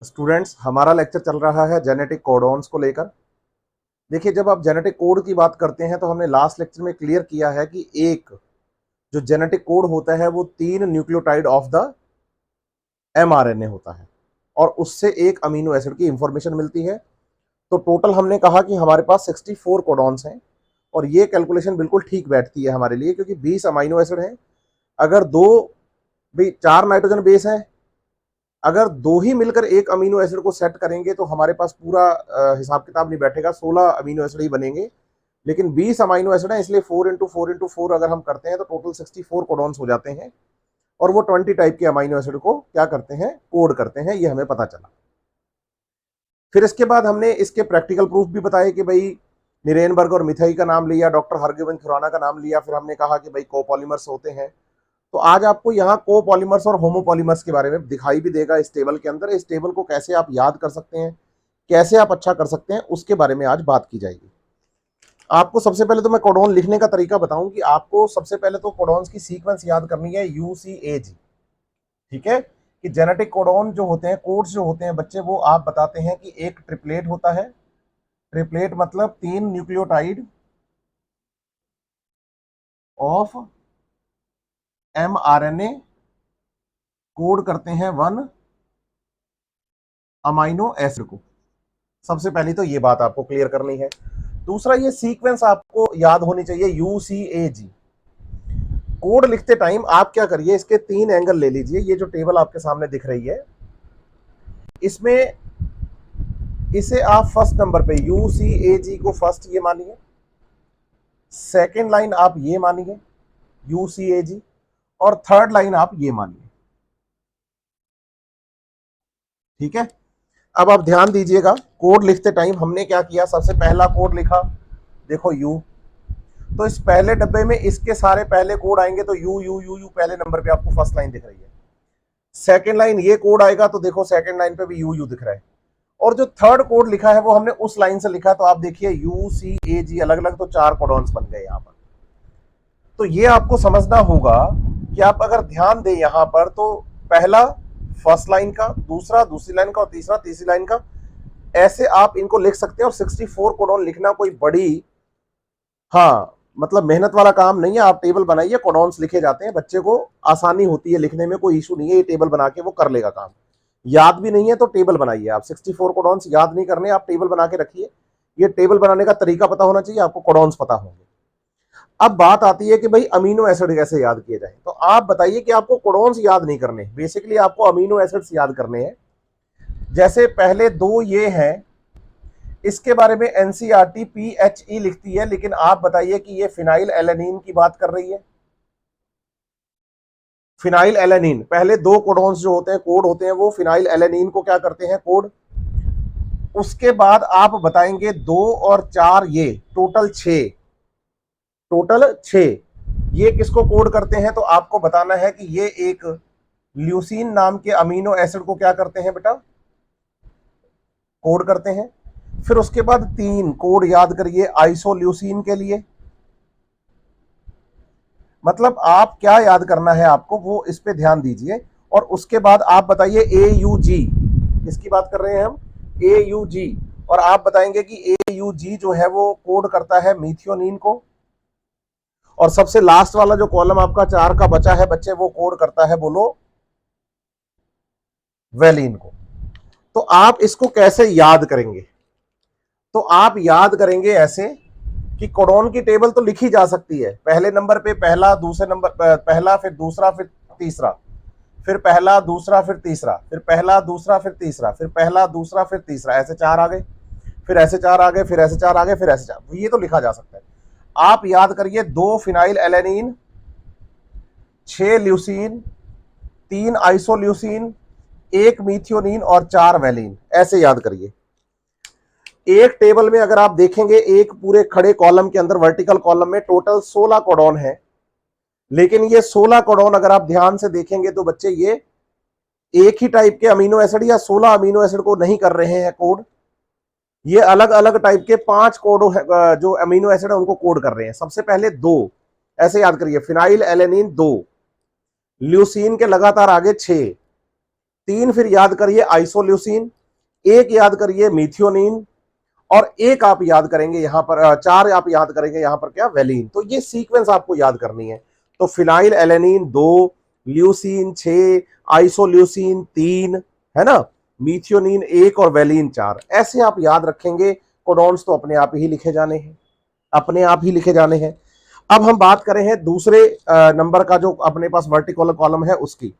Students, हमारा lecture चल रहा है जेनेटिक कोडॉन्स को लेकर। देखिए, जब आप जेनेटिक कोड की बात करते हैं तो हमने लास्ट लेक्चर में क्लियर किया है कि एक जो जेनेटिक कोड होता है वो 3 न्यूक्लियोटाइड ऑफ द एमआरएनए होता है और उससे एक अमीनो एसिड की इंफॉर्मेशन मिलती है। तो टोटल हमने कहा कि हमारे पास 64 कोडॉन्स हैं और ये कैलकुलेशन बिल्कुल ठीक बैठती है हमारे लिए, क्योंकि 20 अमीनो एसिड हैं। अगर दो भी 4 नाइट्रोजन बेस हैं, अगर दो ही मिलकर एक अमीनो एसिड को सेट करेंगे तो हमारे पास पूरा हिसाब किताब नहीं बैठेगा, 16 अमीनो एसिड ही बनेंगे। लेकिन 20 अमीनो एसिड है, इसलिए 4 into 4 अगर हम करते हैं तो टोटल 64 कोडॉन्स हो जाते हैं और वो 20 टाइप के अमीनो एसिड को क्या करते हैं, कोड करते हैं। ये हमें पता चला। फिर इसके बाद हमने इसके प्रैक्टिकल प्रूफ भी बताए कि भाई निरेनबर्ग और मिथाई का नाम लिया, डॉक्टर हरगोविंद खुराना का नाम लिया, फिर हमने कहा कि भाई कोपॉलीमर्स होते हैं। तो आज आपको यहाँ कोपॉलीमर्स और होमोपॉलीमर्स के बारे में दिखाई भी देगा इस टेबल के अंदर। इस टेबल को कैसे आप याद कर सकते हैं, कैसे आप अच्छा कर सकते हैं, उसके बारे में आज बात की जाएगी। आपको सबसे पहले तो मैं कोडॉन लिखने का तरीका बताऊं कि आपको सबसे पहले तो कोडॉन्स की सीक्वेंस याद करनी है, UCAG। ठीक है, कि जेनेटिक कोडॉन जो होते हैं, कोड्स जो होते हैं बच्चे, वो आप बताते हैं कि एक ट्रिपलेट होता है। ट्रिपलेट मतलब 3 न्यूक्लियोटाइड ऑफ mRNA कोड करते हैं 1 अमीनो एसिड को। सबसे पहली तो ये बात आपको क्लियर करनी है। दूसरा, ये सीक्वेंस आपको याद होनी चाहिए, UCAG। कोड लिखते टाइम आप क्या करिए, इसके 3 एंगल ले लीजिए। ये जो टेबल आपके सामने दिख रही है, इसमें इसे आप फर्स्ट नंबर पे UCAG को फर्स्ट ये मानिए, सेकेंड लाइन आप ये मानिए UCAG, और थर्ड लाइन आप ये मानिए। ठीक है, अब आप ध्यान दीजिएगा, कोड लिखते टाइम हमने क्या किया, सबसे पहला कोड लिखा, देखो U। तो इस पहले डब्बे में इसके सारे पहले कोड आएंगे, तो यू यू यू यू पहले नंबर पे आपको फर्स्ट लाइन दिख रही है। सेकंड लाइन ये कोड आएगा तो देखो सेकंड लाइन पे भी यू यू दिख रहा है। और जो थर्ड कोड लिखा है वो हमने उस लाइन से लिखा, तो आप देखिए UCAG अलग अलग, तो 4 कोडॉन्स बन गए यहां पर। तो ये आपको समझना होगा कि आप अगर ध्यान दें यहां पर, तो पहला फर्स्ट लाइन का, दूसरा दूसरी लाइन का, और तीसरा तीसरी लाइन का, ऐसे आप इनको लिख सकते हैं। और 64 कोडॉन लिखना कोई बड़ी, हाँ मतलब मेहनत वाला काम नहीं है। आप टेबल बनाइए, कोडॉन्स लिखे जाते हैं, बच्चे को आसानी होती है लिखने में, कोई इशू नहीं है। ये टेबल बना के वो कर लेगा काम। याद भी नहीं है तो टेबल बनाइए आप। 64 कोडॉन्स याद नहीं करने, आप टेबल बना के रखिए। ये टेबल बनाने का तरीका पता होना चाहिए आपको, कोडॉन्स पता होंगे। अब बात आती है कि भाई अमीनो एसिड कैसे याद किए जाए। तो आप बताइए कि आपको कोडॉन्स याद नहीं करने, बेसिकली आपको अमीनो एसिड्स याद करने हैं। जैसे पहले दो ये हैं, इसके बारे में एनसीईआरटी PHE लिखती है, लेकिन आप बताइए कि ये फिनाइल एलेनिन की बात कर रही है। फिनाइल एलेनिन, पहले दो कोडॉन्स जो होते हैं, कोड होते हैं, वो फिनाइल एलेनिन को क्या करते हैं, कोड। उसके बाद आप बताएंगे 2 और 4, ये टोटल 6, टोटल 6 ये किसको कोड करते हैं। तो आपको बताना है कि ये एक ल्यूसीन नाम के अमीनो एसिड को क्या करते हैं बेटा, कोड करते हैं। फिर उसके बाद 3 कोड याद करिए आइसोल्यूसिन के लिए। मतलब आप क्या याद करना है आपको, वो इस पे ध्यान दीजिए। और उसके बाद आप बताइए AUG, किसकी बात कर रहे हैं हम, AUG। और आप बताएंगे कि AUG जो है वो कोड करता है मीथियोनिन को। और सबसे लास्ट वाला जो कॉलम आपका 4 का बचा है बच्चे, वो कोड करता है, बोलो, वेलिन को। तो आप इसको कैसे याद करेंगे, तो आप याद करेंगे ऐसे कि कोडॉन की टेबल तो लिखी जा सकती है। पहले नंबर पे पहला, दूसरे नंबर पहला, फिर दूसरा, फिर तीसरा, फिर पहला दूसरा फिर तीसरा, फिर पहला दूसरा फिर तीसरा, फिर पहला दूसरा फिर तीसरा, ऐसे 4 आ गए, फिर ऐसे 4 आ गए, फिर ऐसे 4 आ गए, फिर ऐसे 4। ये तो लिखा जा सकता है। आप याद करिए, 2 फिनाइल एलेनिन, 6 ल्यूसीन, 3 आइसोल्यूसिन, 1 मीथियोनिन और 4 वेलिन, ऐसे याद करिए। एक टेबल में अगर आप देखेंगे, एक पूरे खड़े कॉलम के अंदर, वर्टिकल कॉलम में टोटल 16 कोडॉन है। लेकिन ये 16 कोडॉन अगर आप ध्यान से देखेंगे तो बच्चे ये एक ही टाइप के अमीनो एसिड या 16 अमीनो एसिड को नहीं कर रहे हैं कोड। ये अलग अलग टाइप के 5 कोड जो अमीनो एसिड है उनको कोड कर रहे हैं। सबसे पहले 2, ऐसे याद करिए, फिनाइल एलेनिन 2, ल्यूसीन के लगातार आगे 6, तीन फिर याद करिए आइसोल्यूसिन, एक याद करिए मिथियोनिन, और एक आप याद करेंगे यहां पर चार आप याद करेंगे यहां पर क्या, वेलिन। तो ये सीक्वेंस आपको याद करनी है। तो फिनाइल एलेनिन 2, ल्यूसीन 6, आइसोल्यूसिन 3, है ना, मिथियोनिन 1 और वेलिन 4, ऐसे आप याद रखेंगे। कोडॉन्स तो अपने आप ही लिखे जाने हैं, अपने आप ही लिखे जाने हैं। अब हम बात करें हैं दूसरे नंबर का जो अपने पास वर्टिकल कॉलम है उसकी।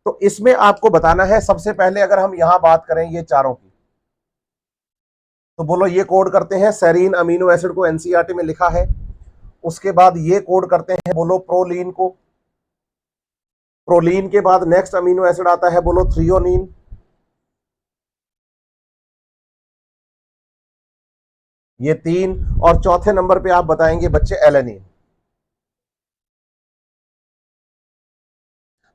तो इसमें आपको बताना है, सबसे पहले अगर हम यहां बात करें ये चारों की, तो बोलो ये कोड करते हैं सेरीन अमीनो एसिड को, एनसीईआरटी में लिखा है। उसके बाद ये कोड करते हैं बोलो प्रोलीन को। प्रोलीन के बाद नेक्स्ट अमीनो एसिड आता है बोलो थ्रियोनिन। ये 3, और चौथे नंबर पे आप बताएंगे बच्चे एलेनिन।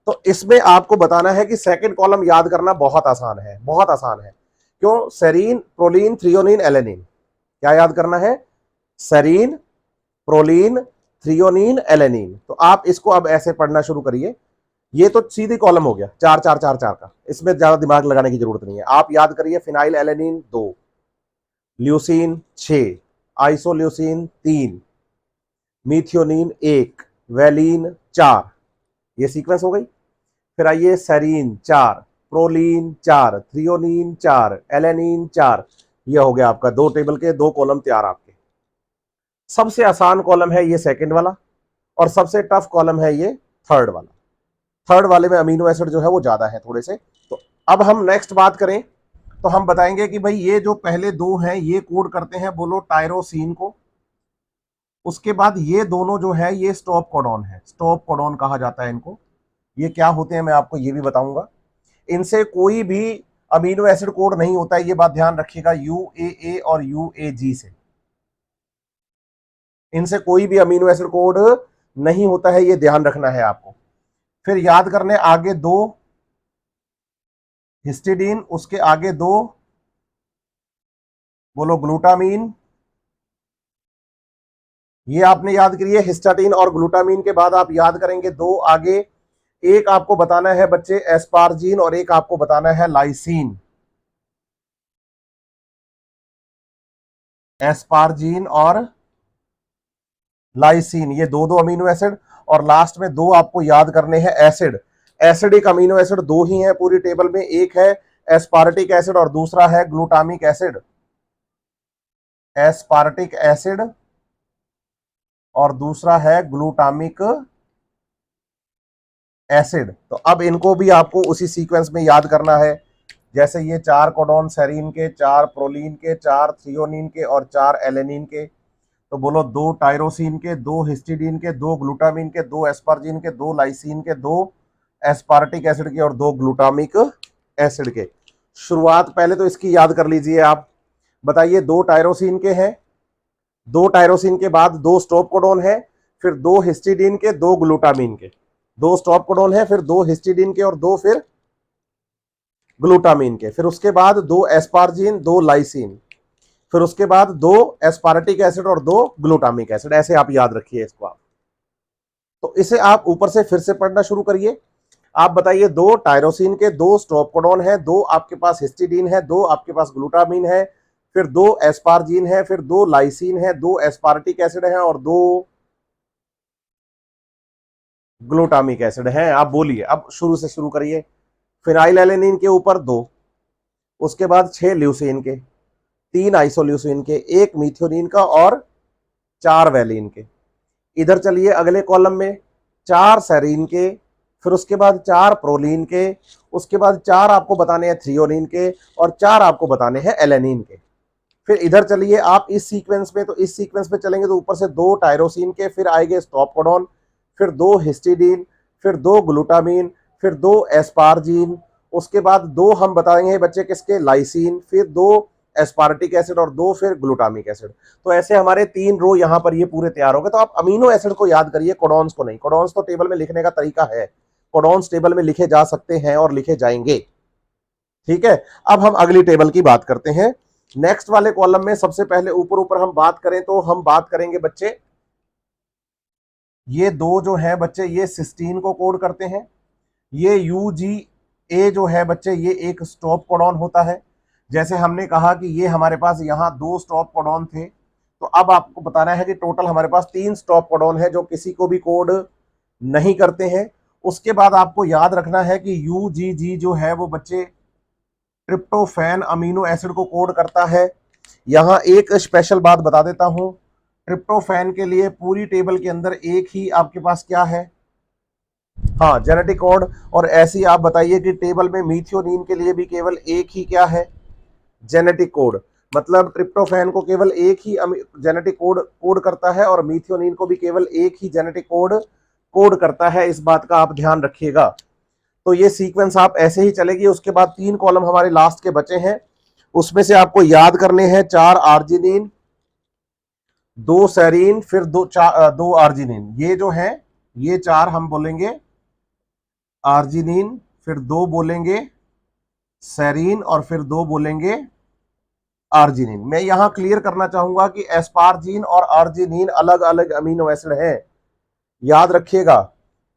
तो इसमें आपको बताना है कि सेकंड कॉलम याद करना बहुत आसान है, बहुत आसान है। क्यों? Serine, proline, threonine, alanine. क्या याद करना है? Serine, proline, threonine, alanine. तो आप इसको अब ऐसे पढ़ना शुरू करिए। ये तो सीधी कॉलम हो गया 4 4 4 4 का, इसमें ज्यादा दिमाग लगाने की जरूरत नहीं है। आप याद करिए phenyl alanine 2, leucine 6, isoleucine 3, methionine 1, valine 4, ये सीक्वेंस हो गई। फिर आइए सेरीन 4, प्रोलीन 4, थ्रियोनिन 4, एलेनिन 4, ये हो गया आपका दो टेबल के दो कॉलम तैयार आपके। सबसे आसान कॉलम है ये सेकंड वाला, और सबसे टफ कॉलम है ये थर्ड वाला। थर्ड वाले में अमीनो एसिड जो है वो ज्यादा है थोड़े से। तो अब हम नेक्स्ट बात करें तो हम बताएंगे कि भाई ये जो पहले दो हैं ये कोड करते हैं बोलो टायरोसिन को। उसके बाद ये दोनों जो है ये स्टॉप कोडॉन है, स्टॉप कोडॉन कहा जाता है इनको। ये क्या होते हैं मैं आपको ये भी बताऊंगा। इनसे कोई भी अमीनो एसिड कोड नहीं होता है, ये बात ध्यान रखिएगा, यूएए और यूएजी से इनसे कोई भी अमीनो एसिड कोड नहीं होता है, ये ध्यान रखना है आपको। फिर याद करने आगे दो हिस्टिडीन, उसके आगे दो बोलो ग्लूटामीन, ये आपने याद करिए। हिस्टाटीन और ग्लूटामीन के बाद आप याद करेंगे दो आगे, एक आपको बताना है बच्चे एस्पार्जीन और एक आपको बताना है लाइसीन। एस्पार्जीन और लाइसीन, ये दो दो अमीनो एसिड। और लास्ट में दो आपको याद करने हैं एसिड। एसिडिक अमीनो एसिड दो ही हैं पूरी टेबल में, एक है एस्पार्टिक एसिड और दूसरा है ग्लूटामिक एसिड। एस्पार्टिक एसिड और दूसरा है ग्लूटामिक एसिड। तो अब इनको भी आपको उसी सीक्वेंस में याद करना है, जैसे ये 4 कोडॉन सेरीन के, 4 प्रोलीन के, 4 थ्रियोनिन के और 4 एलेनिन के। तो बोलो 2 टायरोसिन के, 2 हिस्टिडीन के, 2 ग्लूटामिन के, 2 एस्पार्जिन के, 2 लाइसिन के, 2 एस्पार्टिक एसिड के और 2 ग्लूटामिक एसिड के। शुरुआत पहले तो इसकी याद कर लीजिए आप। बताइए 2 टायरोसिन के हैं, 2 टायरोसिन के बाद 2 स्टॉप कोडॉन है, फिर 2 हिस्टिडीन के, 2 ग्लूटामिन के। 2 स्टॉप कोडॉन है, फिर 2 हिस्टिडीन के और 2 फिर ग्लूटामिन के। फिर उसके बाद 2 एस्पार्जिन, 2 लाइसिन, फिर उसके बाद 2 एस्पार्टिक एसिड और 2 ग्लूटामिक एसिड। ऐसे आप याद रखिए इसको आप। तो इसे आप ऊपर से फिर से पढ़ना शुरू करिए। आप बताइए 2 टायरोसिन के, 2 स्टॉप कोडॉन है, 2 आपके पास हिस्टिडीन है, 2 आपके पास ग्लूटामिन है, फिर 2 एस्पार्जिन है, फिर 2 लाइसिन है, 2 एस्पार्टिक एसिड है और 2 ग्लूटामिक एसिड है। आप बोलिए, अब शुरू से शुरू करिए। फिनाइल एलेनिन के ऊपर 2, उसके बाद 6 ल्यूसीन के, 3 आइसोल्यूसिन के, 1 मिथियोनिन का और 4 वैलिन के। इधर चलिए अगले कॉलम में 4 सेरीन के, फिर उसके बाद 4 प्रोलीन के, उसके बाद 4 आपको बताने हैं थ्रियोनिन के और 4 आपको बताने हैं एलेनिन के। फिर इधर चलिए आप इस सीक्वेंस में, तो इस सीक्वेंस में चलेंगे तो ऊपर से 2 टायरोसिन के, फिर आएंगे स्टॉप कोडॉन, फिर 2 हिस्टिडीन, फिर 2 ग्लूटामीन, फिर 2 एस्पार्जीन, उसके बाद 2 हम बताएंगे बच्चे किसके, लाइसिन, फिर 2 एस्पार्टिक एसिड और 2 फिर ग्लूटामिक एसिड। तो ऐसे हमारे 3 रो यहां पर ये पूरे तैयार हो गए। तो आप अमीनो एसिड को याद करिए, कोडॉन्स को नहीं। कोडॉन्स तो टेबल में लिखने का तरीका है, कोडॉन्स टेबल में लिखे जा सकते हैं और लिखे जाएंगे। ठीक है, अब हम अगली टेबल की बात करते हैं। नेक्स्ट वाले कॉलम में सबसे पहले ऊपर ऊपर हम बात करें तो हम बात करेंगे बच्चे, ये दो जो है बच्चे ये सिस्टीन को कोड करते हैं। ये यूजी ए जो है बच्चे ये एक स्टॉप कोडॉन होता है। जैसे हमने कहा कि ये हमारे पास यहाँ 2 स्टॉप कोडॉन थे, तो अब आपको बताना है कि टोटल हमारे पास 3 स्टॉप कोडॉन है जो किसी को भी कोड नहीं करते हैं। उसके बाद आपको याद रखना है कि यूजीजी जो है वो बच्चे ट्रिप्टोफैन अमीनो एसिड को कोड करता है। यहां एक स्पेशल बात बता देता हूं, ट्रिप्टोफैन के लिए पूरी टेबल के अंदर एक ही आपके पास क्या है, हाँ, जेनेटिक कोड। और ऐसे ही आप बताइए कि टेबल में मीथियोनिन के लिए भी केवल एक ही क्या है, जेनेटिक कोड। मतलब ट्रिप्टोफैन को केवल एक ही जेनेटिक कोड कोड करता है और मीथियोनिन को भी केवल एक ही जेनेटिक कोड कोड करता है। इस बात का आप ध्यान रखिएगा। तो ये सीक्वेंस आप ऐसे ही चलेगी। उसके बाद 3 कॉलम हमारे लास्ट के बचे हैं, उसमें से आपको याद करने हैं 4 आर्जिनिन, 2 सेरीन, फिर 2 आर्जिनिन। ये जो है ये 4 हम बोलेंगे आर्जिनिन, फिर 2 बोलेंगे सेरीन और फिर 2 बोलेंगे आर्जिनिन। मैं यहां क्लियर करना चाहूंगा कि एस्पार्जिन और आर्जिनिन अलग अलग अमीनो एसिड हैं, याद रखिएगा।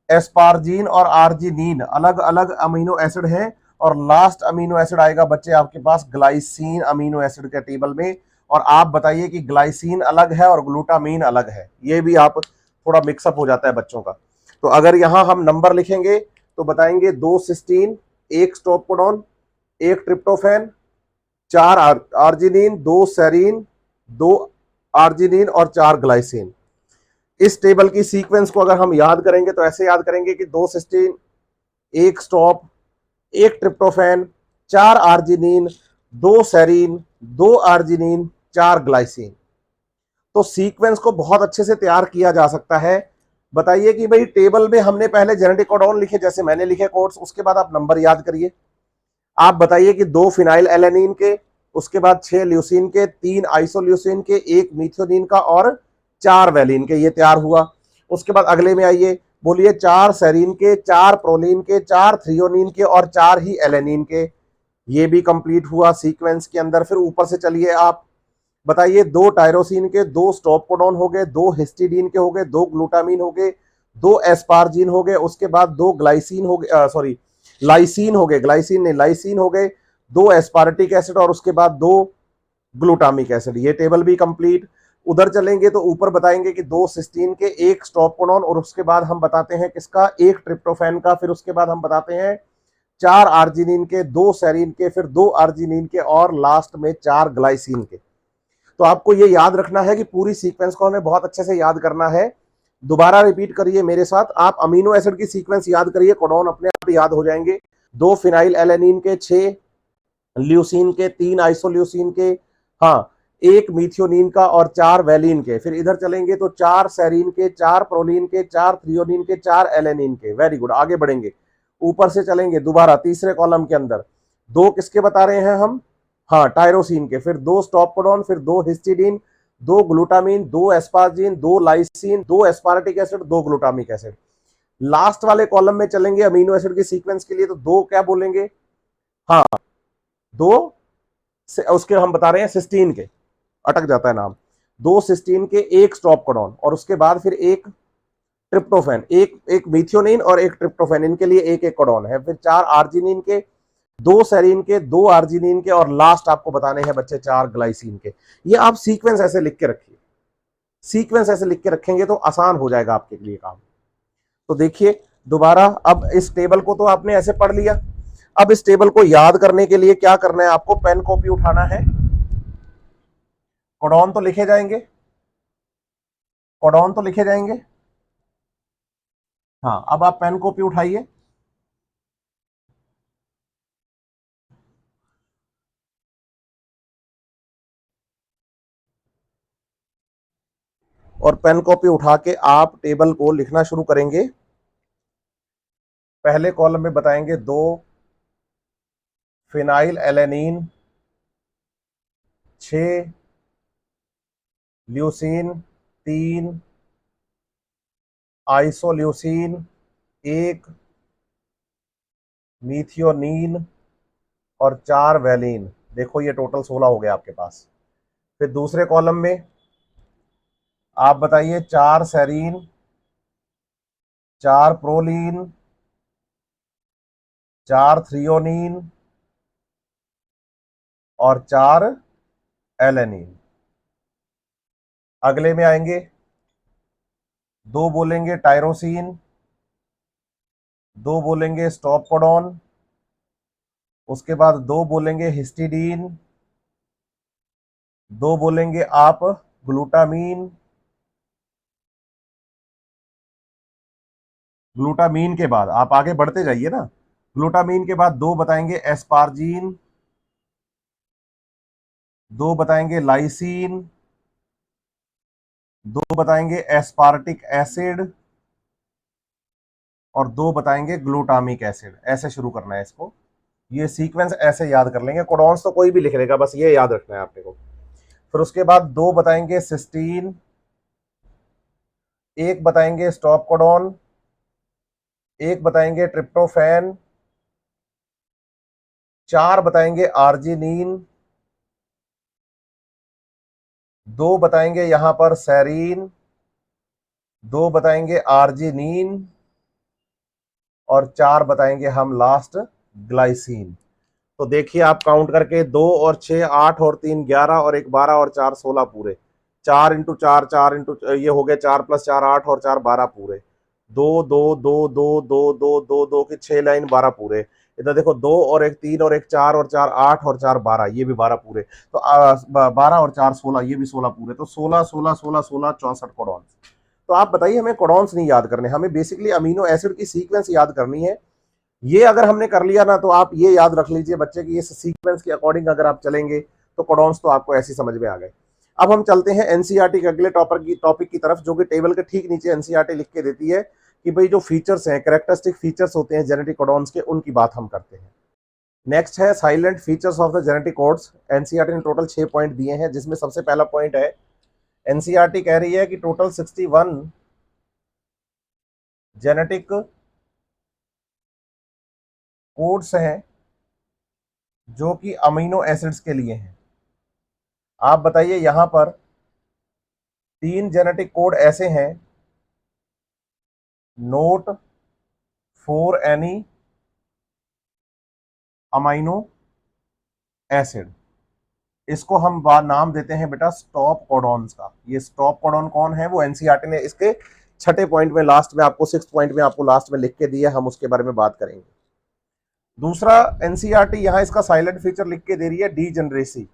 एस्पार्जिन और आर्जिनिन अलग अलग अमीनो एसिड हैं और लास्ट अमीनो एसिड आएगा बच्चे आपके पास ग्लाइसिन अमीनो एसिड के टेबल में। और आप बताइए कि ग्लाइसिन अलग है और ग्लूटामीन अलग है, ये भी आप थोड़ा मिक्सअप हो जाता है बच्चों का। तो अगर यहां हम नंबर लिखेंगे तो बताएंगे 2 cysteine, 1 stop codon, 1 tryptophan, 4 arginine, 2 serine, 2 arginine और 4 ग्लाइसिन। इस टेबल की सीक्वेंस को अगर हम याद करेंगे तो ऐसे याद करेंगे कि 2 cysteine, 1 stop, 1 tryptophan, 4 arginine, 2 serine, 2 arginine, 4 glycine. तो सीक्वेंस को बहुत अच्छे से तैयार किया जा सकता है। बताइए कि भाई टेबल में हमने पहले जेनेटिक कोडॉन लिखे, जैसे मैंने लिखे कोड्स, उसके बाद आप नंबर याद करिए। आप बताइए कि 2 फिनाइल एलेनिन के, उसके बाद 6 ल्यूसीन के, 3 आइसोल्यूसिन के, 1 मीथियोनिन का और 4 वैलिन के। ये तैयार हुआ। उसके बाद अगले में आइए, बोलिए 4 सेरीन के, 4 प्रोलिन के, 4 थ्रियोनिन के और 4 ही एलेनिन के। ये भी कंप्लीट हुआ सीक्वेंस के अंदर। फिर ऊपर से चलिए आप बताइए 2 टायरोसिन के, 2 स्टॉप कोडॉन हो गए, 2 हिस्टिडीन के हो गए, 2 ग्लूटामीन हो गए, 2 एस्पार्जिन हो गए, उसके बाद 2 ग्लाइसिन हो गए, सॉरी लाइसिन हो गए, ग्लाइसिन नहीं लाइसिन हो गए, 2 एस्पार्टिक एसिड और उसके बाद 2 ग्लूटामिक एसिड। ये टेबल भी कंप्लीट। उधर चलेंगे तो ऊपर बताएंगे कि 2 सिस्टीन के, 1 स्टॉप कोडॉन और उसके बाद हम बताते हैं किसका, 1 ट्रिप्टोफैन का। फिर उसके बाद हम बताते हैं 4 आर्जिनिन के, 2 सेरीन के, फिर 2 आर्जिनिन के और लास्ट में 4 ग्लाइसिन के। तो आपको ये याद रखना है कि पूरी सीक्वेंस को हमें बहुत अच्छे से याद करना है। दोबारा रिपीट करिए मेरे साथ, आप अमीनो एसिड की सीक्वेंस याद करिए, कोडॉन अपने आप याद हो जाएंगे। 2 फिनाइल एलेनिन के, 6 ल्यूसीन के, 3 आइसोल्यूसिन के, हाँ, 1 मीथियोनिन का और 4 वैलिन के। फिर इधर चलेंगे तो 4 सेरीन के, 4 प्रोलिन के, 4 थ्रियोनिन के, 4 एलेनिन के। वेरी गुड, आगे बढ़ेंगे। ऊपर से चलेंगे दोबारा तीसरे कॉलम के अंदर, 2 किसके बता रहे हैं हम, हाँ, टायरोसिन के, फिर 2 स्टॉप कोडॉन, फिर 2 histidine, 2 glutamine, 2 asparagine, 2 lysine, 2 aspartic acid, 2 glutamic acid. Last वाले कॉलम में चलेंगे अमीनो एसिड की सीक्वेंस के लिए तो 2 क्या बोलेंगे, हाँ, 2 उसके हम बता रहे हैं सिस्टीन के, अटक जाता है नाम, 2 सिस्टीन के, 1 स्टॉप कोडॉन और उसके बाद फिर 1 ट्रिप्टोफैन, एक एक मीथियोनिन और 1 ट्रिप्टोफैन, इनके लिए 1 कोडॉन है। फिर 4 आर्जिनिन के, 2 सेरीन के, 2 आर्जिनिन के और लास्ट आपको बताने हैं बच्चे 4 ग्लाइसिन के। ये आप सीक्वेंस ऐसे लिख के रखिए, सीक्वेंस ऐसे लिख के रखेंगे तो आसान हो जाएगा आपके लिए काम। तो देखिए दोबारा, अब इस टेबल को तो आपने ऐसे पढ़ लिया। अब इस टेबल को याद करने के लिए क्या करना है, आपको पेन कॉपी उठाना है। कोडॉन तो लिखे जाएंगे, कोडॉन तो लिखे जाएंगे, हाँ। अब आप पेन कॉपी उठाइए और पेन कॉपी उठा के आप टेबल को लिखना शुरू करेंगे। पहले कॉलम में बताएंगे 2 फिनाइल एलेनिन, 6 ल्यूसीन, 3 आइसोल्यूसिन, 1 मीथियोनीन और 4 वैलिन। देखो ये टोटल 16 हो गया आपके पास। फिर दूसरे कॉलम में आप बताइए 4 सेरीन, 4 प्रोलीन, 4 थ्रियोनीन और 4 एलेनिन। अगले में आएंगे, 2 बोलेंगे टायरोसिन, 2 बोलेंगे स्टॉप कोडॉन, उसके बाद 2 बोलेंगे हिस्टिडीन, 2 बोलेंगे आप ग्लूटामीन। ग्लूटामीन के बाद आप आगे बढ़ते जाइए ना। ग्लूटामीन के बाद 2 बताएंगे एस्पार्जीन, 2 बताएंगे लाइसीन, 2 बताएंगे एस्पार्टिक एसिड और 2 बताएंगे ग्लूटामिक एसिड। ऐसे शुरू करना है इसको, ये सीक्वेंस ऐसे याद कर लेंगे। कोडॉन्स तो कोई भी लिख लेगा, बस ये याद रखना है आपने को। फिर उसके बाद 2 बताएंगे सिस्टीन, 1 बताएंगे स्टॉप कोडॉन, 1 बताएंगे ट्रिप्टोफैन, 4 बताएंगे आर्जिनिन, 2 बताएंगे यहां पर सेरीन, 2 बताएंगे आर्जिनिन और 4 बताएंगे हम लास्ट ग्लाइसिन। तो देखिए आप काउंट करके, 2 और 6 8 और 3 11 और 1 12 और 4 16 पूरे। 4 इंटू 4 4 इंटू ये हो गए 4 प्लस 4 8 और 4 12 पूरे। 2 2 2 2 2 2 2 2 की 6 लाइन 12 पूरे। इधर देखो 2 और 1 3 और 1 4 और 4 8 और 4 12, ये भी 12 पूरे। तो 12 और 4 16, ये भी 16 पूरे। तो 16 16 16 16 64 कोडॉन्स। तो आप बताइए, हमें कोडॉन्स नहीं याद करने, हमें बेसिकली अमीनो एसिड की सीक्वेंस याद करनी है। ये अगर हमने कर लिया ना, तो आप ये याद रख लीजिए बच्चे की, इस सीक्वेंस के अकॉर्डिंग अगर आप चलेंगे तो कोडॉन्स तो आपको ऐसे समझ में आ गए। अब हम चलते हैं एनसीईआरटी के अगले टॉपिक की तरफ, जो कि टेबल के ठीक नीचे एनसीईआरटी लिख के देती है कि भाई जो फीचर्स हैं, कैरेक्टरिस्टिक फीचर्स होते हैं जेनेटिक कोडॉन्स के, उनकी बात हम करते हैं। नेक्स्ट है salient features of the genetic codes. NCERT ने टोटल 6 पॉइंट दिए हैं, जिसमें सबसे पहला पॉइंट है, एनसीईआरटी कह रही है कि टोटल 61 जेनेटिक कोड्स हैं जो कि अमीनो एसिड्स के लिए हैं। आप बताइए, यहां पर 3 जेनेटिक कोड ऐसे हैं, note for any amino acid. इसको हम नाम देते हैं बेटा स्टॉप कोडॉन्स का। ये स्टॉप कोडॉन कौन है, वो एनसीईआरटी ने इसके 6ठे पॉइंट में लास्ट में आपको, 6th पॉइंट में आपको लास्ट में लिख के दिया, हम उसके बारे में बात करेंगे। दूसरा, एनसीईआरटी यहां इसका साइलेंट फीचर लिख के दे रही है डीजेनरेसी।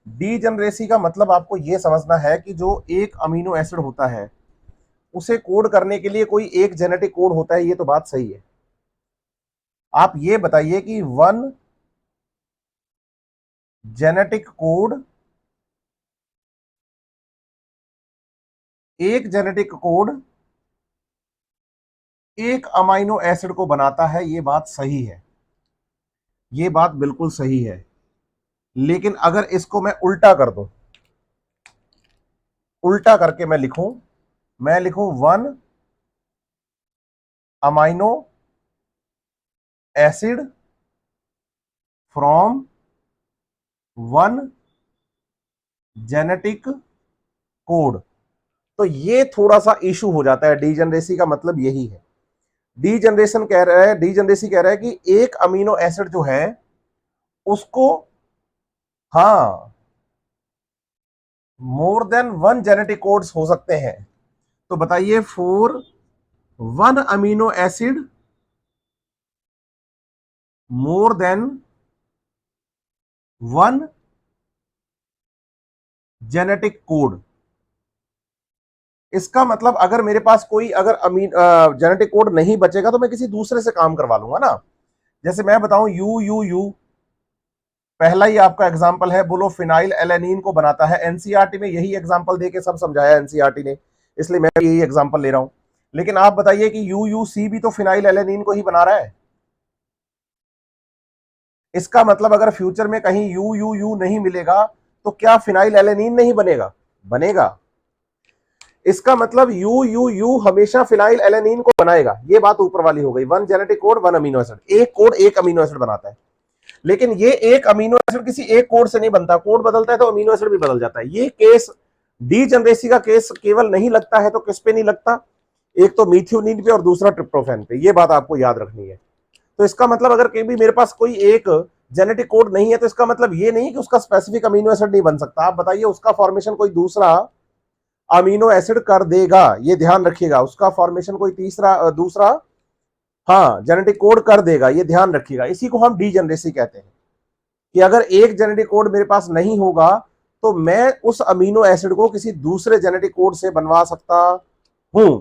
डीजेनरेसी का मतलब आपको यह समझना है कि जो एक अमीनो एसिड होता है, उसे कोड करने के लिए कोई एक जेनेटिक कोड होता है, ये तो बात सही है। आप ये बताइए कि 1 जेनेटिक कोड, एक जेनेटिक कोड एक अमीनो एसिड को बनाता है, ये बात सही है, ये बात बिल्कुल सही है। लेकिन अगर इसको मैं उल्टा कर दूं, उल्टा करके मैं लिखूं 1 amino acid from 1 genetic code, तो ये थोड़ा सा इशू हो जाता है। डीजेनरेसी का मतलब यही है। डीजेनरेसी कह रहा है कि एक अमीनो एसिड जो है उसको, हाँ, मोर देन 1 जेनेटिक कोड्स हो सकते हैं। तो बताइए, for 1 amino acid more than 1 genetic code, इसका मतलब अगर मेरे पास कोई अगर जेनेटिक कोड नहीं बचेगा तो मैं किसी दूसरे से काम करवा लूंगा ना। जैसे मैं बताऊं यू यू यू, पहला ही आपका एग्जांपल है, बोलो फिनाइल एलेनिन को बनाता है। एनसीईआरटी में यही एग्जांपल देके सब समझाया एनसीईआरटी ने, इसलिए मैं यही एग्जांपल ले रहा हूं। लेकिन आप बताइए कि यूयूसी भी तो फिनाइल एलेनिन को ही बना रहा है। इसका मतलब अगर फ्यूचर में कहीं यू यू यू नहीं मिलेगा तो क्या फिनाइल एलेनिन नहीं बनेगा? बनेगा। इसका मतलब यू यू यू हमेशा फिनाइल एलेनिन को बनाएगा। ये बात ऊपर वाली हो गई। 1 जेनेटिक कोड 1 अमीनो एसिड, एक कोड एक अमीनो एसिड बनाता है। लेकिन ये एक अमीनो एसिड किसी एक कोड से नहीं बनता, कोड बदलता है तो अमीनो एसिड भी बदल जाता है। ये केस डीजेनरेसी का केस केवल नहीं लगता है तो किस पे नहीं लगता, एक तो मीथियोनिन पे और दूसरा ट्रिप्टोफैन पे, ये बात आपको याद रखनी है। तो इसका मतलब अगर कहीं भी मेरे पास कोई एक जेनेटिक कोड नहीं है तो इसका मतलब ये नहीं कि उसका स्पेसिफिक अमीनो एसिड नहीं बन सकता। आप बताइए उसका फॉर्मेशन कोई दूसरा अमीनो एसिड कर देगा, ये ध्यान रखिएगा। उसका फॉर्मेशन कोई तीसरा दूसरा हाँ जेनेटिक कोड कर देगा, ये ध्यान रखिएगा। इसी को हम डीजेनरेसी कहते हैं कि अगर एक जेनेटिक कोड मेरे पास नहीं होगा तो मैं उस अमीनो एसिड को किसी दूसरे जेनेटिक कोड से बनवा सकता हूं।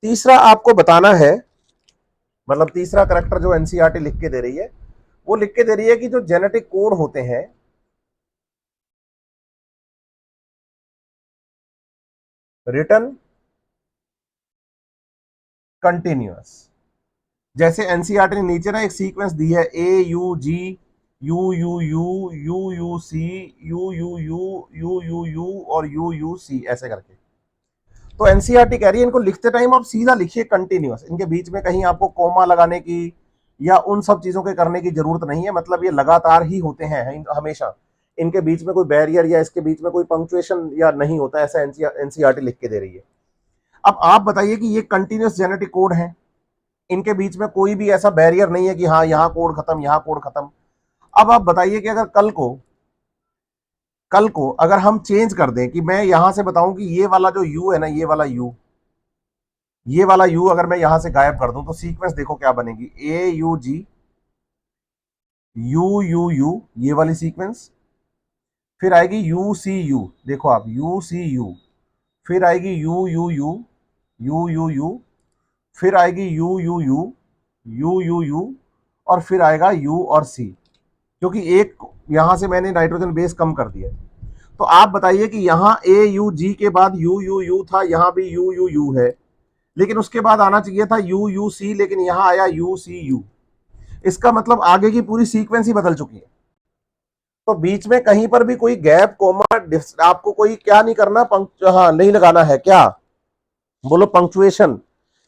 तीसरा आपको बताना है, मतलब तीसरा करैक्टर जो एनसीईआरटी लिख के दे रही है, वो लिख के दे रही है कि जो जेनेटिक कोड होते हैं रिटन कंटिन्यूअस। जैसे एनसीईआरटी ने नीचे ना एक सीक्वेंस दी है, A U G U U U U U C U U U U U U और यू यू सी, ऐसे करके। तो एनसीईआरटी कह रही है इनको लिखते टाइम आप सीधा लिखिए कंटिन्यूअस, इनके बीच में कहीं आपको कोमा लगाने की या उन सब चीजों के करने की जरूरत नहीं है। मतलब ये लगातार ही होते हैं हमेशा, इनके बीच में कोई बैरियर या इसके बीच में कोई पंक्चुएशन या नहीं होता, ऐसा एनसीईआरटी लिख के दे रही है। अब आप बताइए कि ये कंटिन्यूअस जेनेटिक कोड है, इनके बीच में कोई भी ऐसा बैरियर नहीं है कि हाँ यहाँ कोड खत्म यहाँ कोड खत्म। अब आप बताइए कि अगर कल को अगर हम चेंज कर दें कि मैं यहां से बताऊं कि ये वाला जो यू है ना, ये वाला यू अगर मैं यहां से गायब कर दूं तो सीक्वेंस देखो क्या बनेगी, A U G U U U, ये वाली सीक्वेंस। फिर आएगी यू सी यू, देखो आप यू सी यू। फिर आएगी you U U U U you. फिर आएगी you U U U U U. और फिर आएगा यू और सी, क्योंकि एक यहां से मैंने नाइट्रोजन बेस कम कर दिया। तो आप बताइए कि यहां ए यू जी के बाद यू यू यू था, यहां भी यू यू यू है, लेकिन उसके बाद आना चाहिए था यू यू सी, लेकिन यहां आया यू सी यू। इसका मतलब आगे की पूरी सीक्वेंस ही बदल चुकी है। तो बीच में कहीं पर भी कोई गैप कोमा आपको कोई क्या नहीं करना, हाँ नहीं लगाना है, क्या बोलो, पंक्चुएशन।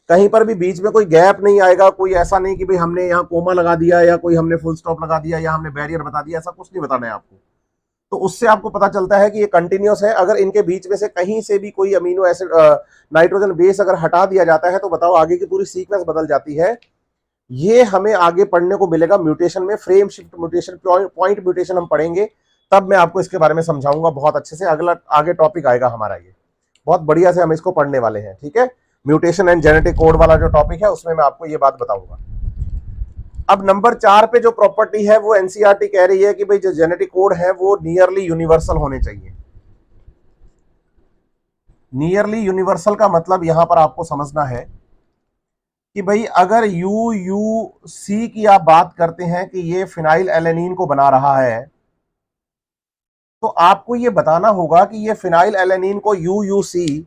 कहीं पर भी बीच में कोई गैप नहीं आएगा, कोई ऐसा नहीं कि भाई हमने यहाँ कोमा लगा दिया या कोई हमने फुल स्टॉप लगा दिया या हमने बैरियर बता दिया, ऐसा कुछ नहीं बताना है आपको। तो उससे आपको पता चलता है कि ये कंटिन्यूअस है। अगर इनके बीच में से कहीं से भी कोई अमीनो एसिड नाइट्रोजन बेस अगर हटा दिया जाता है तो बताओ आगे की पूरी सीक्वेंस बदल जाती है। ये हमें आगे पढ़ने को मिलेगा म्यूटेशन में, frame shift mutation, point mutation हम पढ़ेंगे, तब मैं आपको इसके बारे में समझाऊंगा बहुत अच्छे से। अगला आगे टॉपिक आएगा हमारा, ये बहुत बढ़िया से हम इसको पढ़ने वाले हैं, ठीक है। म्यूटेशन एंड जेनेटिक कोड वाला जो टॉपिक है उसमें मैं आपको ये बात बताऊंगा। अब नंबर 4 पे जो प्रॉपर्टी है वो एनसीईआरटी कह रही है कि भाई जो जेनेटिक कोड है वो नियरली यूनिवर्सल होने चाहिए। नियरली यूनिवर्सल का मतलब यहां पर आपको समझना है कि भाई अगर यू यू सी की आप बात करते हैं कि ये फिनाइल एलेनिन को बना रहा है, तो आपको ये बताना होगा कि ये फिनाइल एलेनिन को यू यू सी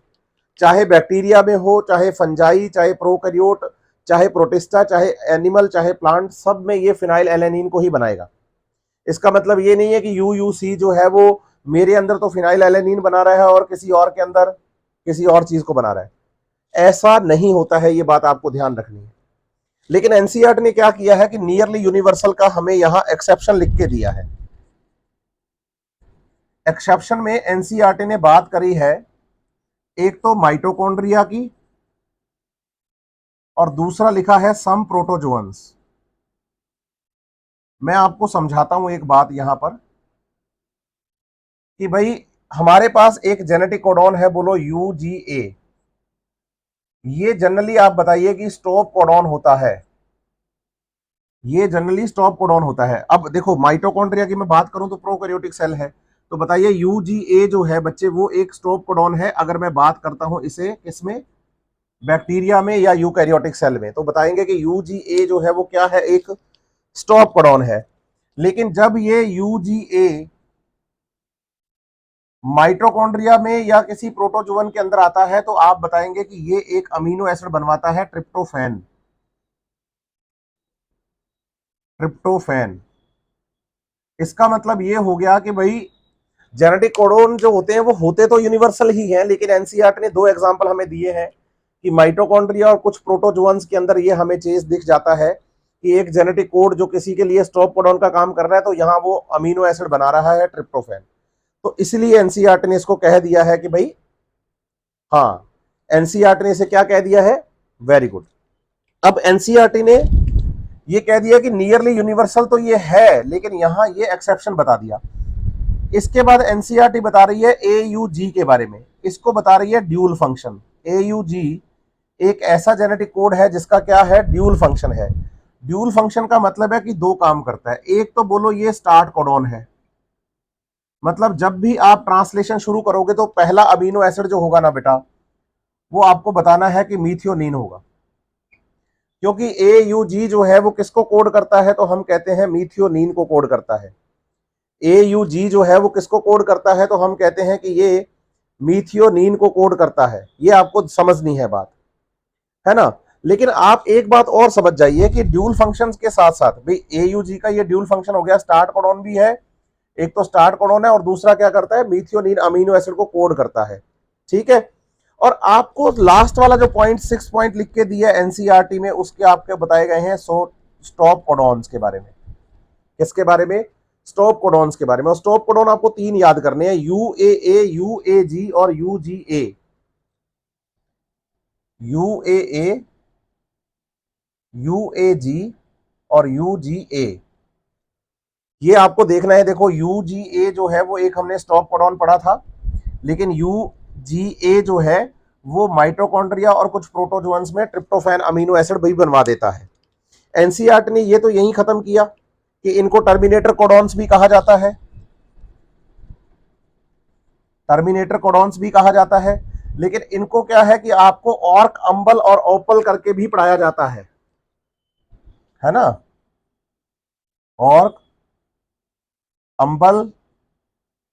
चाहे बैक्टीरिया में हो, चाहे फंजाई, चाहे प्रोकैरियोट, चाहे प्रोटिस्टा, चाहे एनिमल, चाहे प्लांट, सब में ये फिनाइल एलेनिन को ही बनाएगा। इसका मतलब ये नहीं है कि यू यू सी जो है वो मेरे अंदर तो फिनाइल एलेनिन बना रहा है और किसी और के अंदर किसी और चीज को बना रहा है, ऐसा नहीं होता है। ये बात आपको ध्यान रखनी है। लेकिन एनसीईआरटी ने क्या किया है कि नियरली यूनिवर्सल का हमें यहां एक्सेप्शन लिख के दिया है। एक्सेप्शन में एनसीईआरटी ने बात करी है एक तो माइटोकॉन्ड्रिया की, और दूसरा लिखा है सम प्रोटोजोअन्स। मैं आपको समझाता हूं एक बात यहां पर कि भाई हमारे पास एक जेनेटिक कोडॉन है, बोलो यूजीए। ये जनरली आप बताइए कि स्टॉप कोडॉन होता है, ये जनरली स्टॉप कोडॉन होता है। अब देखो माइटोकॉन्ड्रिया की मैं बात करूं तो प्रोकैरियोटिक सेल है, तो बताइए यूजीए जो है बच्चे वो एक स्टॉप कोडॉन है। अगर मैं बात करता हूं इसे किसमें, बैक्टीरिया में या यूकैरियोटिक सेल में, तो बताएंगे कि यूजीए जो है वो क्या है, एक स्टॉप कोडॉन है। लेकिन जब ये यूजीए माइटोकॉन्ड्रिया में या किसी प्रोटोजोवन के अंदर आता है तो आप बताएंगे कि ये एक अमीनो एसिड बनवाता है ट्रिप्टोफैन। ट्रिप्टोफैन, इसका मतलब ये हो गया कि भाई जेनेटिक कोडोन जो होते हैं वो होते तो यूनिवर्सल ही हैं, लेकिन एनसीईआरटी ने 2 एग्जांपल हमें दिए हैं कि माइटोकॉन्ड्रिया और कुछ प्रोटोजोन्स के अंदर ये हमें चेंज दिख जाता है कि एक जेनेटिक कोड जो किसी के लिए स्टॉप कोडॉन का काम कर रहा है तो यहां वो अमीनो एसिड बना रहा है ट्रिप्टोफैन। तो इसलिए एनसीईआरटी ने इसको कह दिया है कि भाई हाँ एनसीईआरटी ने इसे क्या कह दिया है? Very good. अब एनसीईआरटी ने ये कह दिया कि नियरली यूनिवर्सल तो ये है, लेकिन यहां ये एक्सेप्शन बता दिया। इसके बाद एनसीईआरटी बता रही है एयूजी के बारे में, इसको बता रही है ड्यूल फंक्शन। एयूजी एक ऐसा जेनेटिक कोड है जिसका क्या है? ड्यूल फंक्शन है। ड्यूल फंक्शन का मतलब है कि दो काम करता है। एक तो बोलो ये स्टार्ट कोडॉन है, मतलब जब भी आप ट्रांसलेशन शुरू करोगे तो पहला अमीनो एसिड जो होगा ना बेटा, वो आपको बताना है कि मीथियोनीन होगा, क्योंकि एयूजी जो है वो किसको कोड करता है? तो हम कहते हैं मीथियोनीन को कोड करता है। एयूजी जो है वो किसको कोड करता है? तो हम कहते हैं कि ये मीथियोनीन को कोड करता है। ये आपको समझनी है बात, है ना। लेकिन आप एक बात और समझ जाइए कि ड्यूल फंक्शंस के साथ साथ भाई एयूजी का ये ड्यूल फंक्शन हो गया, स्टार्ट कोडॉन भी है, एक तो स्टार्ट कोडॉन है और दूसरा क्या करता है? मीथियोनीन अमीनो एसिड को कोड करता है, ठीक है। और आपको लास्ट वाला जो पॉइंट 6 पॉइंट लिख के दिया एनसीईआरटी में, उसके आपके बताए गए हैं स्टॉप कोडॉन्स के बारे में। किसके बारे में? स्टॉप कोडॉन्स के बारे में। और स्टॉप कोडॉन आपको 3 याद करने हैं, यूएए, यूएजी और यूजीए। यूएए, यूएजी और यूजीए, ये आपको देखना है। देखो यूजीए जो है वो एक हमने स्टॉप कोडॉन पढ़ा था, लेकिन यूजीए जो है वो माइटोकॉन्ड्रिया और कुछ प्रोटोजोन्स में ट्रिप्टोफैन अमीनो एसिड भी बनवा देता है। एनसीईआरटी ने ये तो यही खत्म किया कि इनको टर्मिनेटर कोडॉन्स भी कहा जाता है, टर्मिनेटर कोडॉन्स भी कहा जाता है। लेकिन इनको क्या है कि आपको ऑर्क, अंबल और ओपल करके भी पढ़ाया जाता है ना। ऑर्क, अंबल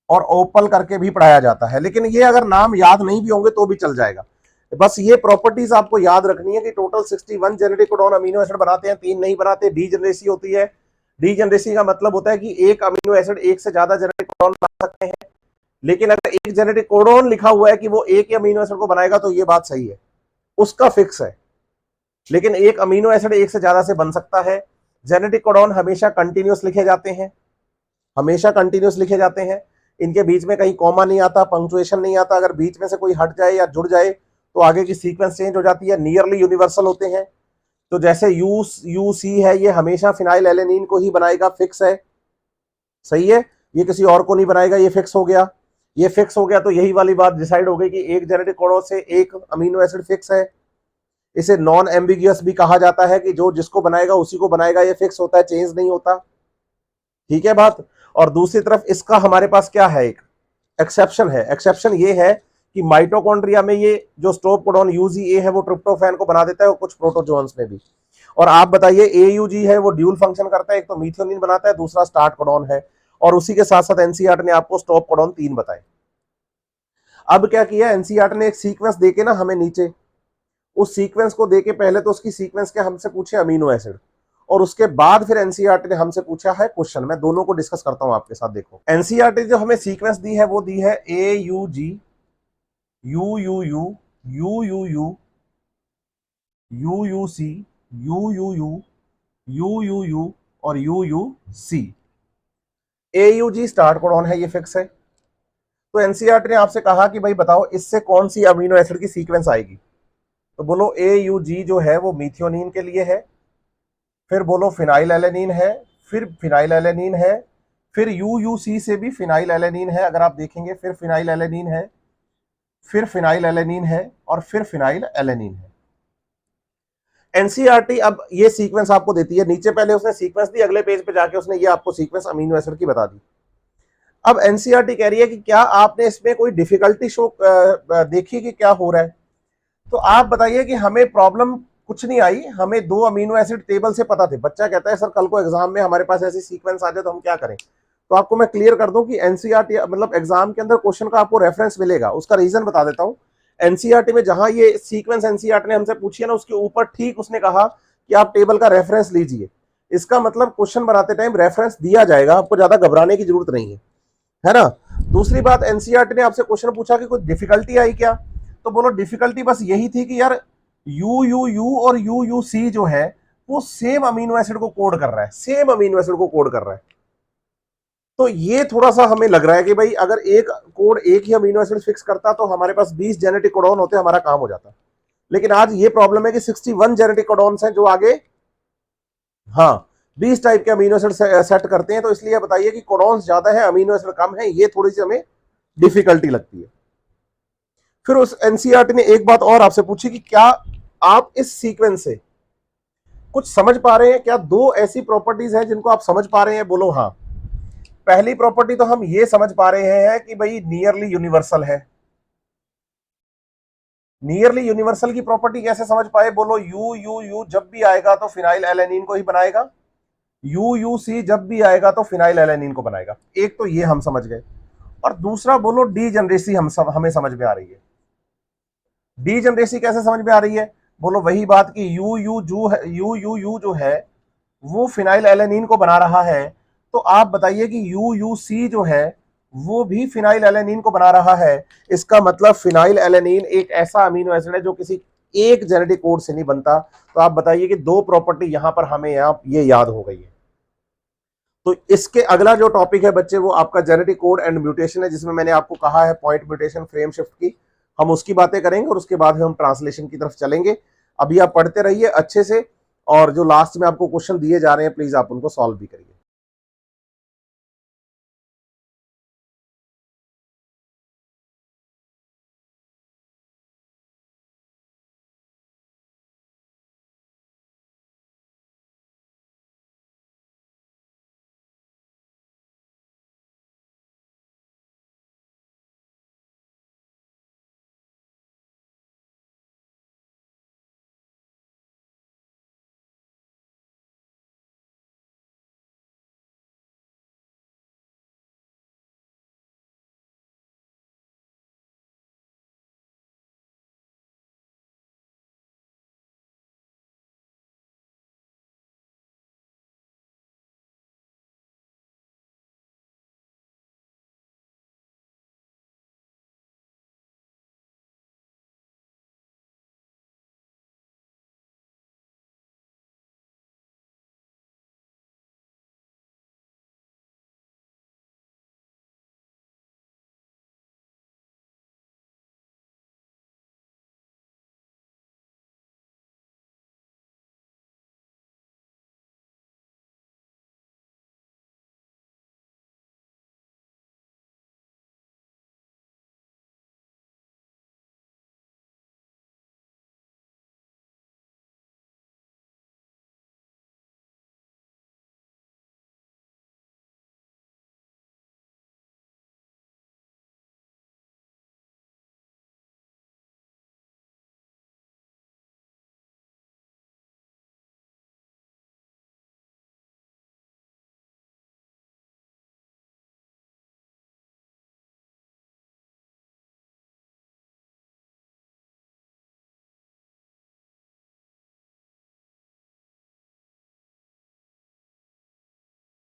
और ओपल करके भी पढ़ाया जाता है। लेकिन ये अगर नाम याद नहीं भी होंगे तो भी चल जाएगा। बस ये प्रॉपर्टीज आपको याद रखनी है कि total 61 genetic codon amino acid बनाते हैं, 3 नहीं बनाते। डीजेनरेसी होती है। डीजेनरेसी का मतलब होता है कि एक अमीनो एसिड एक से ज्यादा जेनेटिक कोडॉन बना सकते हैं, लेकिन अगर एक जेनेटिक कोडॉन लिखा हुआ है कि वो एक ही अमीनो एसिड को बनाएगा तो ये बात सही है, उसका फिक्स है। लेकिन एक अमीनो एसिड एक से ज्यादा से बन सकता है। जेनेटिक कोडॉन हमेशा कंटिन्यूस लिखे जाते हैं, हमेशा कंटिन्यूस लिखे जाते हैं। इनके बीच में कहीं कॉमा नहीं आता, पंक्चुएशन नहीं आता। अगर बीच में से कोई हट जाए या जुड़ जाए तो आगे की सीक्वेंस चेंज हो जाती है। नियरली यूनिवर्सल होते हैं। तो जैसे यू सी है, ये हमेशा फिनाइल एलेनिन को ही बनाएगा, फिक्स है, सही है। ये किसी और को नहीं बनाएगा, ये फिक्स हो गया। ये फिक्स हो गया तो यही वाली बात डिसाइड हो गई कि एक जेनेटिक कोड से एक अमीनो एसिड फिक्स है। इसे नॉन एम्बिगियस भी कहा जाता है कि जो जिसको बनाएगा उसी को बनाएगा, ये फिक्स होता है, चेंज नहीं होता, ठीक है बात। और दूसरी तरफ इसका हमारे पास क्या है? एक एक्सेप्शन है। एक्सेप्शन ये है कि माइटोकॉन्ड्रिया में ये जो स्टॉप कोडॉन यूजीए है वो ट्रिप्टोफैन को बना देता है और कुछ प्रोटोजोन्स में भी। और आप बताइए एयूजी है वो ड्यूल फंक्शन करता है, एक तो मीथियोनिन बनाता है, दूसरा स्टार्ट कोडॉन है। और उसी के साथ साथ एनसीईआरटी ने आपको स्टॉप कोडॉन 3 बताए। अब क्या किया एनसीईआरटी ने? एक सीक्वेंस देके ना हमें नीचे, उस सीक्वेंस को देके पहले तो उसकी सीक्वेंस के हमसे पूछे अमीनो एसिड, और उसके बाद फिर एनसीईआरटी ने हमसे पूछा है क्वेश्चन। मैं दोनों को डिस्कस करता हूं आपके साथ। देखो एनसीईआरटी जो हमें सीक्वेंस दी है वो दी है A U G, U U U, U U U, U U C, U U U, U U U और U U C. A U G start codon है, ये फिक्स है। तो एनसीईआरटी ने आपसे कहा कि भाई बताओ इससे कौन सी अमीनो एसिड की सीक्वेंस आएगी? तो बोलो ए यू जी जो है वो मीथियोनिन के लिए है, फिर बोलो फिनाइल एलेनिन है, फिर फिनाइल एलेनिन है, फिर यूयूसी से भी फिनाइल एलेनिन है, अगर आप देखेंगे फिर फिनाइल एलेनिन है, फिर फिनाइल एलेनिन है और फिर फिनाइल एलेनिन है। एनसीईआरटी अब ये सीक्वेंस आपको देती है। नीचे पहले उसने सीक्वेंस दी, अगले पेज पे जाके उसने ये आपको सीक्वेंस अमीनो एसिड की बता दी। अब एनसीईआरटी कह रही है कि क्या आपने इसमें कोई डिफिकल्टी शो देखी कि क्या हो रहा है? तो आप बताइए कि हमें प्रॉब्लम कुछ नहीं आई, हमें 2 अमीनो एसिड टेबल से पता थे। बच्चा कहता है सर कल को एग्जाम में हमारे पास ऐसी सीक्वेंस आ जाए तो हम क्या करें? तो आपको मैं क्लियर कर दूं कि एनसीईआरटी मतलब एग्जाम के अंदर क्वेश्चन का आपको रेफरेंस मिलेगा। उसका रीजन बता देता हूं। एनसीईआरटी में जहां ये सीक्वेंस एनसीईआरटी ने हमसे पूछी है ना, उसके ऊपर ठीक उसने कहा कि आप टेबल का रेफरेंस लीजिए। इसका मतलब क्वेश्चन बनाते टाइम रेफरेंस दिया जाएगा, आपको ज्यादा घबराने की जरूरत नहीं है ना। दूसरी बात, एनसीईआरटी ने आपसे क्वेश्चन पूछा कि कोई डिफिकल्टी आई क्या? तो बोलो डिफिकल्टी बस यही थी कि यार यू यू यू और यू यू सी जो है वो सेम अमीनो एसिड को कोड कर रहा है, सेम अमीनो एसिड को कोड कर रहा है। तो ये थोड़ा सा हमें लग रहा है कि भाई अगर एक कोड एक ही अमीनो एसिड फिक्स करता तो हमारे पास 20 जेनेटिक कोडॉन होते, हमारा काम हो जाता। लेकिन आज ये प्रॉब्लम है कि 61 जेनेटिक कोडॉन्स हैं जो आगे, हाँ, 20 टाइप के अमीनो एसिड सेट करते हैं। तो इसलिए बताइए कि कोडॉन्स ज्यादा है, अमीनो एसिड कम है, ये थोड़ी सी हमें डिफिकल्टी लगती है। फिर उस एनसीईआरटी ने एक बात और आपसे पूछी कि क्या आप इस सीक्वेंस से कुछ समझ पा रहे हैं? क्या दो ऐसी प्रॉपर्टीज हैं जिनको आप समझ पा रहे हैं? बोलो हाँ। पहली प्रॉपर्टी तो हम ये समझ पा रहे हैं कि भाई नियरली यूनिवर्सल है। नियरली यूनिवर्सल की प्रॉपर्टी कैसे समझ पाए? बोलो यू यू यू जब भी आएगा तो फिनाइल एलेनिन को ही बनाएगा, यू यू सी जब भी आएगा तो फिनाइल एलेनिन को बनाएगा। एक तो ये हम समझ गए। और दूसरा बोलो डी जनरेसी हमें समझ में आ रही है। डी जनरेसी कैसे समझ में आ रही है? बोलो वही बात कि यू जो है वो फिनाइल एलेनिन को बना रहा है। तो आप बताइए कि यू यू सी जो है वो भी फिनाइल एलेनिन को बना रहा है। इसका मतलब फिनाइल एलेनिन एक ऐसा अमीनो एसिड है जो किसी एक जेनेटिक कोड से नहीं बनता। तो आप बताइए कि दो प्रॉपर्टी यहां पर हमें ये याद हो गई है। तो इसके अगला जो टॉपिक है बच्चे वो आपका जेनेटिक कोड एंड म्यूटेशन है, जिसमें मैंने आपको कहा है पॉइंट म्यूटेशन, फ्रेम शिफ्ट की हम उसकी बातें करेंगे और उसके बाद हम ट्रांसलेशन की तरफ चलेंगे। अभी आप पढ़ते रहिए अच्छे से, और जो लास्ट में आपको क्वेश्चन दिए जा रहे हैं प्लीज आप उनको सॉल्व भी करिए।